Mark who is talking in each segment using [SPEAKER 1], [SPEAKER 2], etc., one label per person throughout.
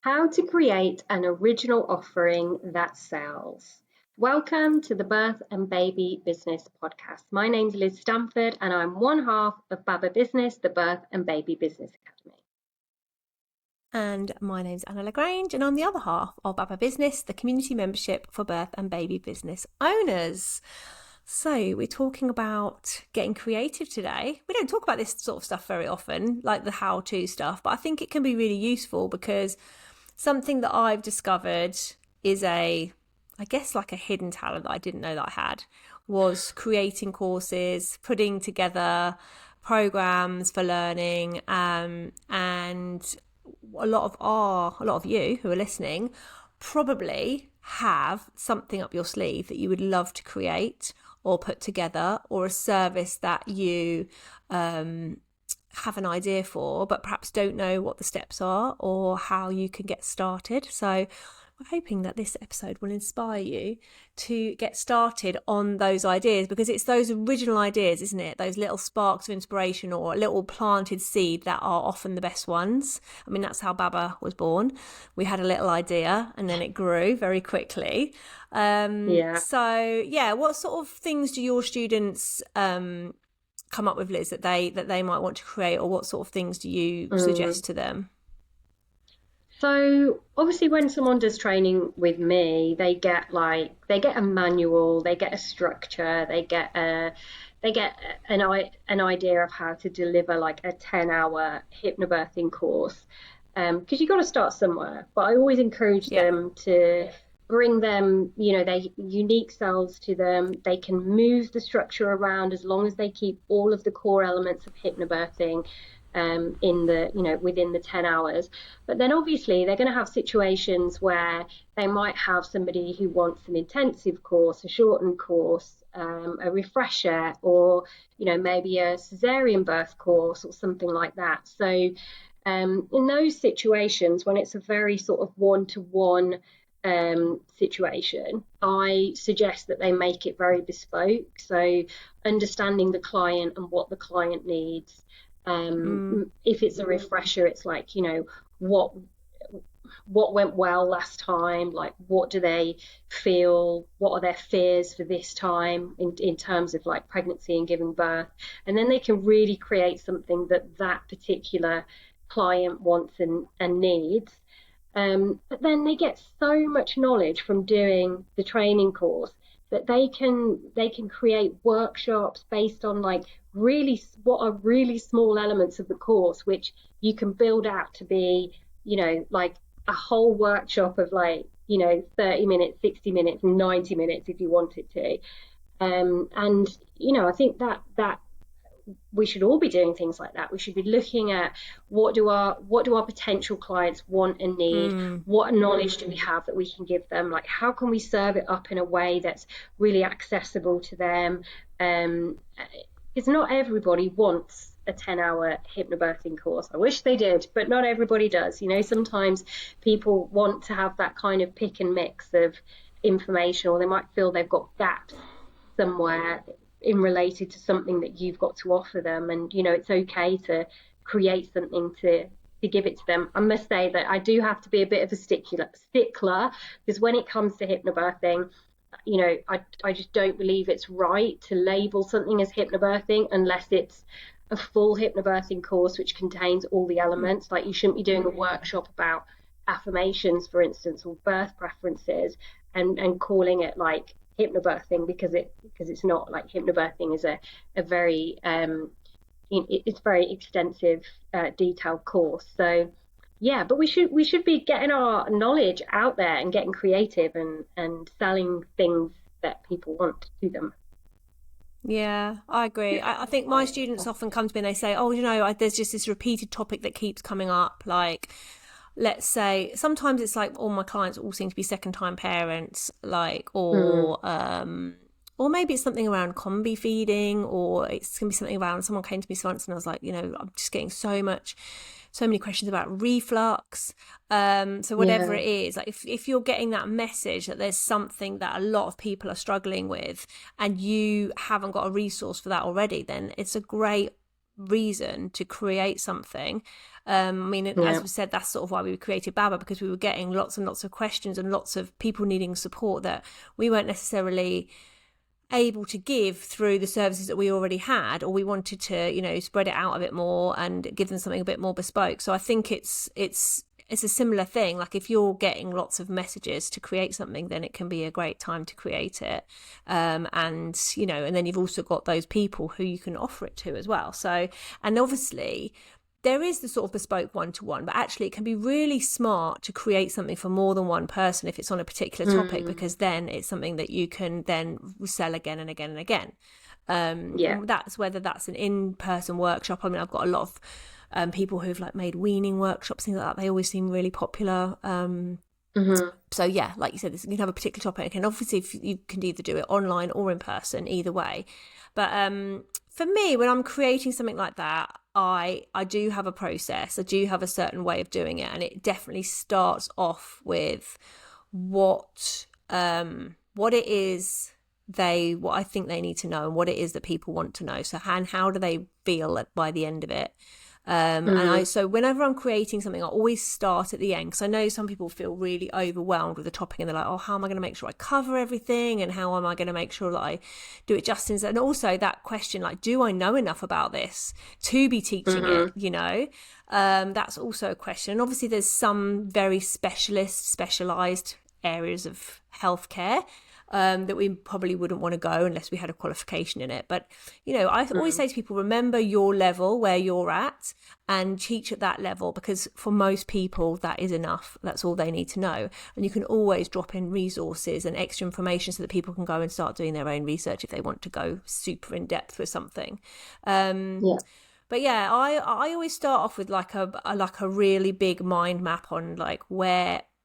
[SPEAKER 1] How to create an original offering that sells. Welcome to the Birth and Baby Business Podcast. My name's Liz Stamford and I'm one half of Baba Business, the Birth and Baby Business Academy.
[SPEAKER 2] And my name's Anna Lagrange and I'm the other half of Baba Business, the community membership for birth and baby business owners. So we're talking about getting creative today. We don't talk about this sort of stuff very often, like the how-to stuff, but I think it can be really useful because something that I've discovered is I guess like a hidden talent that I didn't know that I had, was creating courses, putting together programs for learning, and a lot of you who are listening probably have something up your sleeve that you would love to create or put together, or a service that you have an idea for, but perhaps don't know what the steps are or how you can get started. So we're hoping that this episode will inspire you to get started on those ideas, because it's those original ideas, isn't it? Those little sparks of inspiration or a little planted seed that are often the best ones. I mean, that's how Baba was born. We had a little idea and then it grew very quickly. So yeah, what sort of things do your students come up with, Liz, that they might want to create, or what sort of things do you suggest to them?
[SPEAKER 1] So obviously when someone does training with me, they get a manual, they get a structure, they get an idea of how to deliver like a 10-hour hypnobirthing course. Because you've got to start somewhere. But I always encourage them to bring them, their unique selves to them. They can move the structure around as long as they keep all of the core elements of hypnobirthing within the 10 hours. But then obviously they're going to have situations where they might have somebody who wants an intensive course, a shortened course, a refresher, or maybe a cesarean birth course or something like that. So in those situations, when it's a very sort of one-to-one situation, I suggest that they make it very bespoke. So understanding the client and what the client needs. If it's a refresher, it's like, what went well last time, like what do they feel, what are their fears for this time in terms of like pregnancy and giving birth, and then they can really create something that particular client wants and needs. But then they get so much knowledge from doing the training course that they can create workshops based on like what are really small elements of the course, which you can build out to be, like a whole workshop of like, 30 minutes, 60 minutes, 90 minutes if you wanted to. And I think that we should all be doing things like that. We should be looking at what do our potential clients want and need, what knowledge do we have that we can give them, like how can we serve it up in a way that's really accessible to them, because not everybody wants a 10-hour hypnobirthing course. I wish they did, but not everybody does. Sometimes people want to have that kind of pick and mix of information, or they might feel they've got gaps somewhere in related to something that you've got to offer them, and it's okay to create something to give it to them. I must say that I do have to be a bit of a stickler, because when it comes to hypnobirthing, I just don't believe it's right to label something as hypnobirthing unless it's a full hypnobirthing course which contains all the elements. Like you shouldn't be doing a workshop about affirmations, for instance, or birth preferences and calling it like hypnobirthing, because it's not. Like hypnobirthing is a very it's very extensive, detailed course. So yeah, but we should be getting our knowledge out there and getting creative and selling things that people want to them.
[SPEAKER 2] Yeah, I agree. I think my students often come to me and they say, oh, there's just this repeated topic that keeps coming up. Like, let's say sometimes it's like all my clients all seem to be second-time parents, like, or maybe it's something around combi feeding, or it's going to be something around, someone came to me once and I was like, I'm just getting so many questions about reflux. So whatever it is, like if you're getting that message that there's something that a lot of people are struggling with and you haven't got a resource for that already, then it's a great reason to create something. I mean, as we said, that's sort of why we created Baba, because we were getting lots and lots of questions and lots of people needing support that we weren't necessarily able to give through the services that we already had, or we wanted to, you know, spread it out a bit more and give them something a bit more bespoke. So I think it's a similar thing. Like if you're getting lots of messages to create something, then it can be a great time to create it. And, you know, and then you've also got those people who you can offer it to as well. So, and obviously there is the sort of bespoke one-to-one, but actually it can be really smart to create something for more than one person if it's on a particular topic, because then it's something that you can then sell again and again and again. That's whether that's an in-person workshop. I mean, I've got a lot of people who've like made weaning workshops, things like that. They always seem really popular. So yeah, like you said, you can have a particular topic, and obviously if you can either do it online or in person, either way. But for me, when I'm creating something like that, I do have a process. I do have a certain way of doing it, and it definitely starts off with what it is what I think they need to know, and what it is that people want to know. So how do they feel by the end of it? And so whenever I'm creating something, I always start at the end, because I know some people feel really overwhelmed with the topic, and they're like, oh, how am I going to make sure I cover everything, and how am I going to make sure that I do it justice? And also that question, like, do I know enough about this to be teaching it, you know? That's also a question. And obviously there's some very specialized areas of healthcare that we probably wouldn't want to go unless we had a qualification in it. But, you know, I always say to people, remember your level, where you're at, and teach at that level, because for most people that is enough. That's all they need to know. And you can always drop in resources and extra information so that people can go and start doing their own research if they want to go super in depth with something. But yeah, I always start off with like a really big mind map on like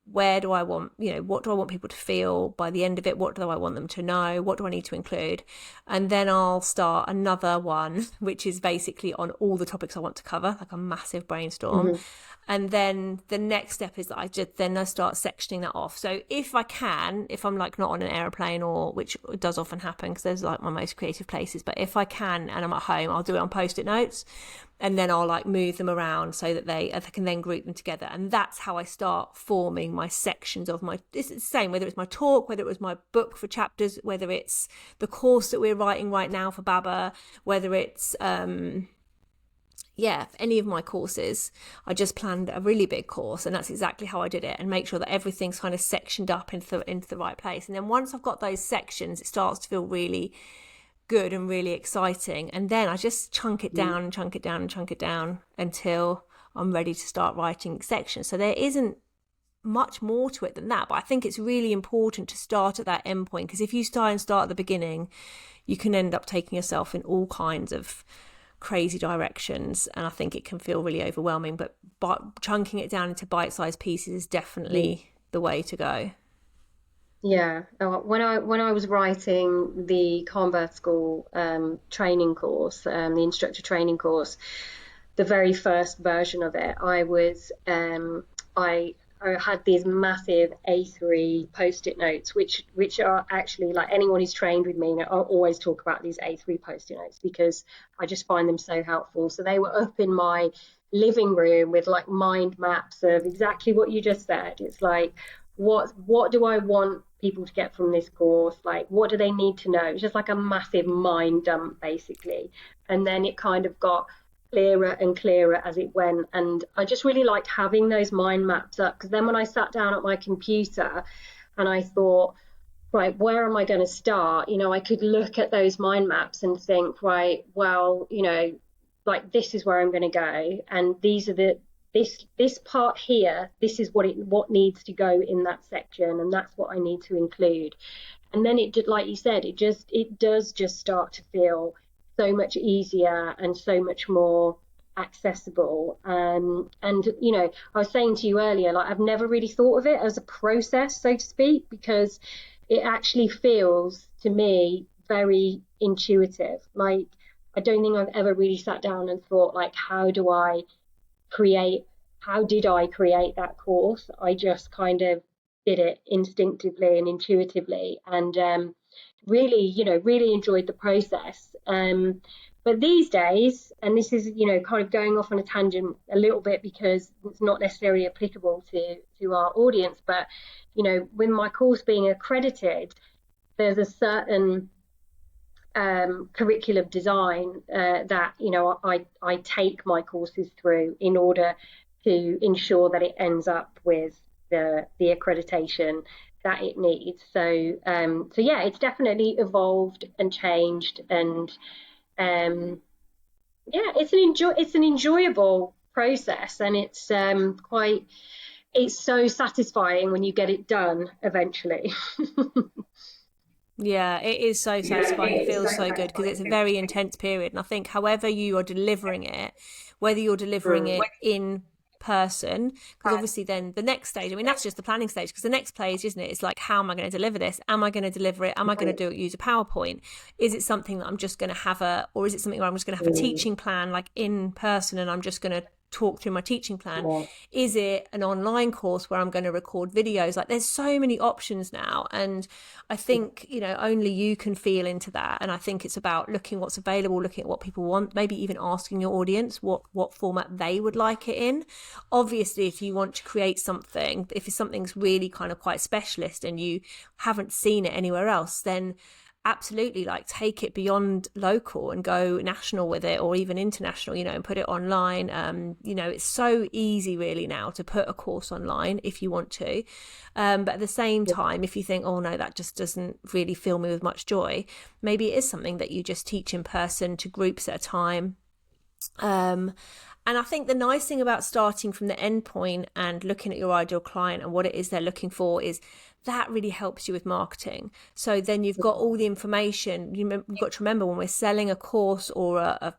[SPEAKER 2] where do I want, you know, what do I want people to feel by the end of it? What do I want them to know? What do I need to include? And then I'll start another one, which is basically on all the topics I want to cover, like a massive brainstorm. And then the next step is that I start sectioning that off. So if I'm like not on an airplane, or which does often happen because there's like my most creative places, but if I can and I'm at home, I'll do it on Post-it notes, and then I'll like move them around so that they can then group them together. And that's how I start forming my sections of it's the same, whether it's my talk, whether it was my book for chapters, whether it's the course that we're writing right now for Baba, whether it's any of my courses. I just planned a really big course, and that's exactly how I did it, and make sure that everything's kind of sectioned up into the right place. And then once I've got those sections, it starts to feel really good and really exciting. And then I just chunk it down and chunk it down and chunk it down until I'm ready to start writing sections. So there isn't much more to it than that, but I think it's really important to start at that end point, because if you start at the beginning, you can end up taking yourself in all kinds of crazy directions, and I think it can feel really overwhelming. But chunking it down into bite-sized pieces is definitely the way to go.
[SPEAKER 1] Yeah, when I was writing the Calm Birth School training course, the instructor training course, the very first version of it, I had these massive A3 Post-it notes, which are actually, like, anyone who's trained with me, I always talk about these A3 Post-it notes because I just find them so helpful. So they were up in my living room with like mind maps of exactly what you just said. It's like, what do I want people to get from this course? Like, what do they need to know? It's just like a massive mind dump, basically. And then it kind of got clearer and clearer as it went. And I just really liked having those mind maps up, because then when I sat down at my computer and I thought, right, where am I going to start? You know, I could look at those mind maps and think, right, well, you know, like, this is where I'm going to go. And these are this part here, this is what needs to go in that section, and that's what I need to include. And then it did, like you said, it does just start to feel so much easier and so much more accessible. And you know, I was saying to you earlier, like, I've never really thought of it as a process, so to speak, because it actually feels to me very intuitive. Like, I don't think I've ever really sat down and thought, like, how did I create that course? I just kind of did it instinctively and intuitively. And really, really enjoyed the process. But these days, and this is, kind of going off on a tangent a little bit because it's not necessarily applicable to our audience, but, with my course being accredited, there's a certain curriculum design that, I take my courses through in order to ensure that it ends up with the accreditation that it needs. So yeah, it's definitely evolved and changed, and yeah, it's an enjoyable process, and it's so satisfying when you get it done eventually.
[SPEAKER 2] Yeah, it is so satisfying. It feels so good because it's a very intense period. And I think however you are delivering it, whether you're delivering it in person, because obviously then the next stage, I mean, that's just the planning stage, because the next stage, isn't it? It's like, how am I going to deliver this? Am I going to deliver it? Am I going to do it, use a PowerPoint? Is it something that I'm just going to have or is it something where I'm just going to have a teaching plan like in person and I'm just going to talk through my teaching plan? Yeah. Is it an online course where I'm going to record videos? Like, there's so many options now, and I think only you can feel into that. And I think it's about looking what's available, looking at what people want, maybe even asking your audience what format they would like it in. Obviously, if you want to create something, if something's really kind of quite specialist and you haven't seen it anywhere else, then absolutely, like, take it beyond local and go national with it, or even international, and put it online. It's so easy really now to put a course online if you want to. But at the same time, if you think, oh no, that just doesn't really fill me with much joy, maybe it is something that you just teach in person to groups at a time. And I think the nice thing about starting from the end point and looking at your ideal client and what it is they're looking for is that really helps you with marketing. So then you've got all the information. You've got to remember, when we're selling a course or a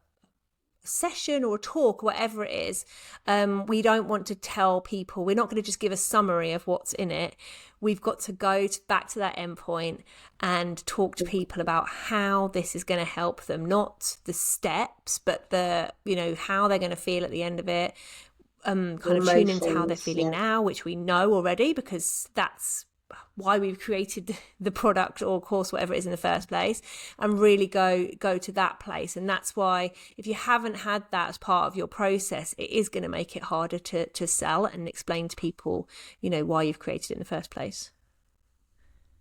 [SPEAKER 2] session or a talk, whatever it is, we don't want to tell people, we're not going to just give a summary of what's in it. We've got to go back to that endpoint and talk to people about how this is going to help them, not the steps, but how they're going to feel at the end of it. Kind of tune into how they're feeling now, which we know already, because that's why we've created the product or course, whatever it is, in the first place, and really go to that place. And that's why, if you haven't had that as part of your process, it is going to make it harder to sell and explain to people, why you've created it in the first place.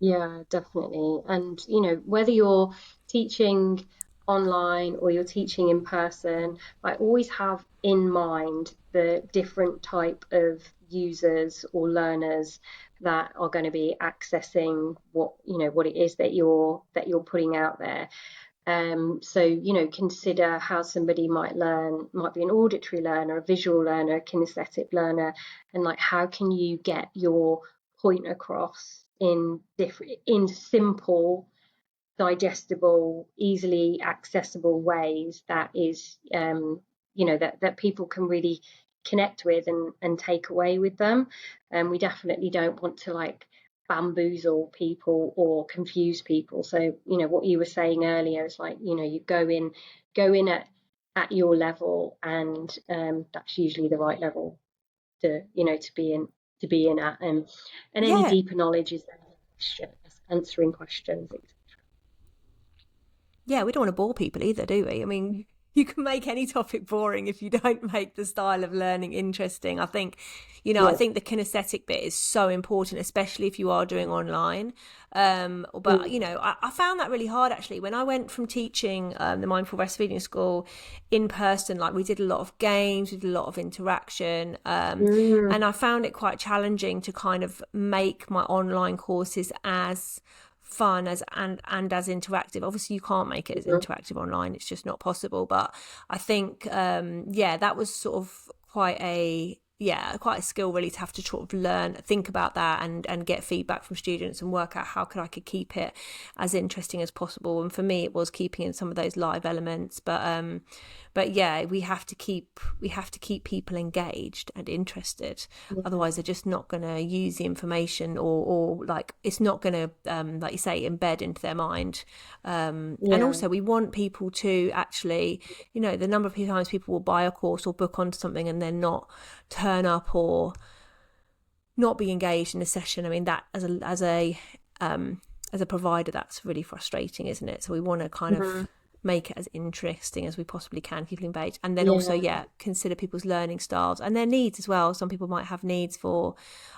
[SPEAKER 1] Yeah, definitely. And whether you're teaching online or you're teaching in person, I always have in mind the different type of users or learners that are going to be accessing what it is that you're putting out there. So consider how somebody might be an auditory learner, a visual learner, a kinesthetic learner, and like, how can you get your point across in simple, digestible, easily accessible ways that is that people can really connect with and take away with them. And we definitely don't want to like bamboozle people or confuse people. So what you were saying earlier is like, you go in at your level, and that's usually the right level to be in at, and any deeper knowledge is answering questions, etc.
[SPEAKER 2] Yeah, we don't want to bore people either, do we? I mean, you can make any topic boring if you don't make the style of learning interesting. I think, I think the kinesthetic bit is so important, especially if you are doing online. But, I found that really hard, actually. When I went from teaching the Mindful Breastfeeding School in person, like, we did a lot of games, we did a lot of interaction. And I found it quite challenging to kind of make my online courses as fun and as interactive. Obviously you can't make it as interactive online, it's just not possible. But I think that was sort of quite a skill really, to have to sort of think about that and get feedback from students and work out how I could keep it as interesting as possible. And for me, it was keeping in some of those live elements, but yeah, we have to keep people engaged and interested. Otherwise they're just not going to use the information, or like, it's not going to like you say, embed into their mind. And also, we want people to actually, the number of times people will buy a course or book onto something and then not turn up or not be engaged in a session. I mean, that as as a provider, that's really frustrating, isn't it? So we want to kind of make it as interesting as we possibly can, keep engaged, and then also consider people's learning styles and their needs as well. Some people might have needs for,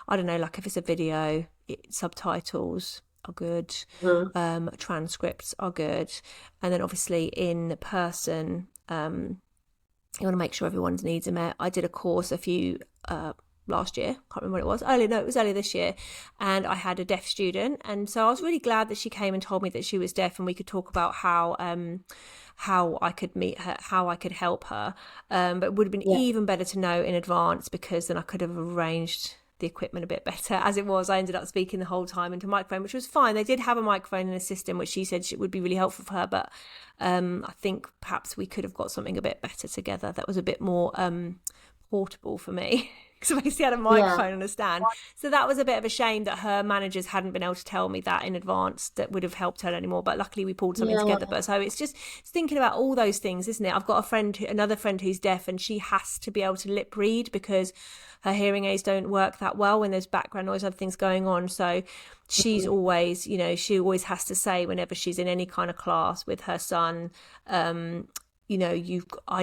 [SPEAKER 2] I don't know, like if it's a video, subtitles are good, transcripts are good, and then obviously in person, you want to make sure everyone's needs are met. I did a course last year, can't remember what it was. It was earlier this year, and I had a deaf student, and so I was really glad that she came and told me that she was deaf, and we could talk about how I could meet her, how I could help her. But it would have been even better to know in advance, because then I could have arranged the equipment a bit better. As it was, I ended up speaking the whole time into a microphone, which was fine. They did have a microphone in a system, which she said would be really helpful for her, but I think perhaps we could have got something a bit better together that was a bit more portable for me. Because I basically had a microphone and a stand. So that was a bit of a shame that her managers hadn't been able to tell me that in advance. That would have helped her anymore. But luckily we pulled something together. But so it's thinking about all those things, isn't it? I've got another friend who's deaf, and she has to be able to lip read because her hearing aids don't work that well when there's background noise, other things going on. So she's always, she always has to say whenever she's in any kind of class with her son, I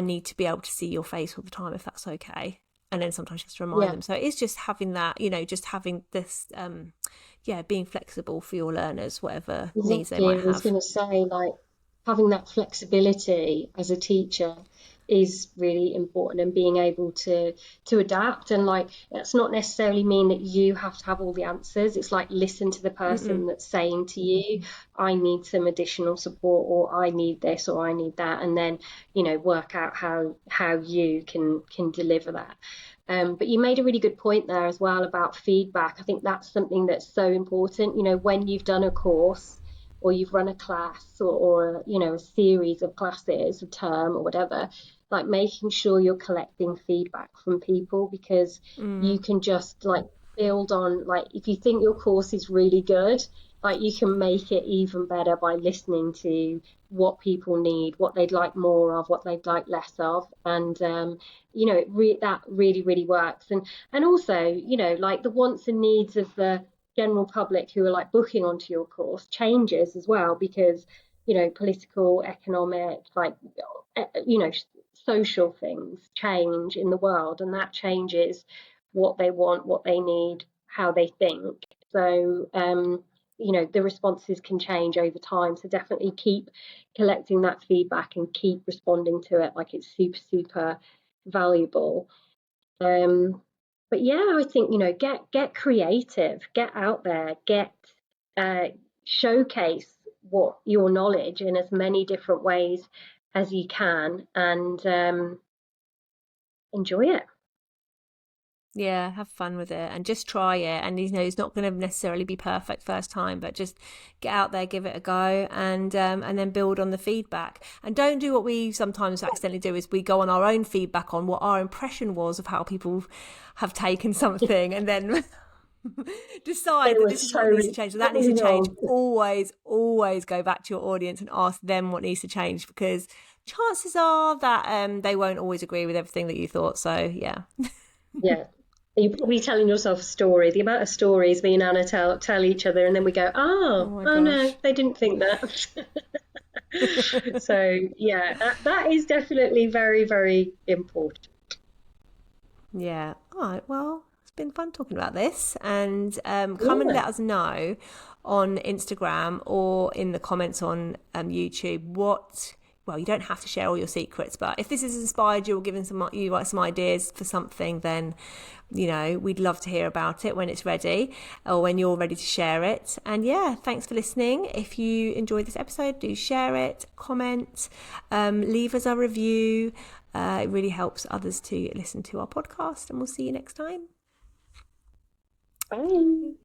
[SPEAKER 2] need to be able to see your face all the time, if that's okay. And then sometimes she has to remind them. So it's just having that, just having this, being flexible for your learners, whatever needs they might have.
[SPEAKER 1] I was going to say, like, having that flexibility as a teacher is really important, and being able to adapt. And like, that's not necessarily mean that you have to have all the answers. It's like, listen to the person that's saying to you, I need some additional support, or I need this, or I need that, and then work out how you can deliver that. But you made a really good point there as well about feedback. I think that's something that's so important. When you've done a course, or you've run a class, or a series of classes, a term or whatever, like making sure you're collecting feedback from people, because you can just like build on, like, if you think your course is really good, like you can make it even better by listening to what people need, what they'd like more of, what they'd like less of, and that really, really works. And also, like the wants and needs of the general public who are like booking onto your course changes as well, because political, economic, like social things change in the world, and that changes what they want, what they need, how they think. So the responses can change over time, so definitely keep collecting that feedback and keep responding to it. Like, it's super, super valuable. But I think get creative, get out there, showcase what your knowledge in as many different ways as you can, and enjoy it.
[SPEAKER 2] Yeah, have fun with it and just try it. And it's not going to necessarily be perfect first time, but just get out there, give it a go, and then build on the feedback. And don't do what we sometimes accidentally do, is we go on our own feedback on what our impression was of how people have taken something, and then decide that this is what needs to change, or that needs to change. Always go back to your audience and ask them what needs to change, because chances are that they won't always agree with everything that you thought. So yeah.
[SPEAKER 1] You're probably telling yourself a story. The amount of stories me and Anna tell each other, and then we go, oh no, they didn't think that. So that is definitely very, very important.
[SPEAKER 2] Yeah. All right. Well, it's been fun talking about this, and come and let us know on Instagram or in the comments on YouTube well, you don't have to share all your secrets, but if this has inspired you or given some ideas for something, then, we'd love to hear about it when it's ready, or when you're ready to share it. And thanks for listening. If you enjoyed this episode, do share it, comment, leave us a review. It really helps others to listen to our podcast, and we'll see you next time.
[SPEAKER 1] Bye.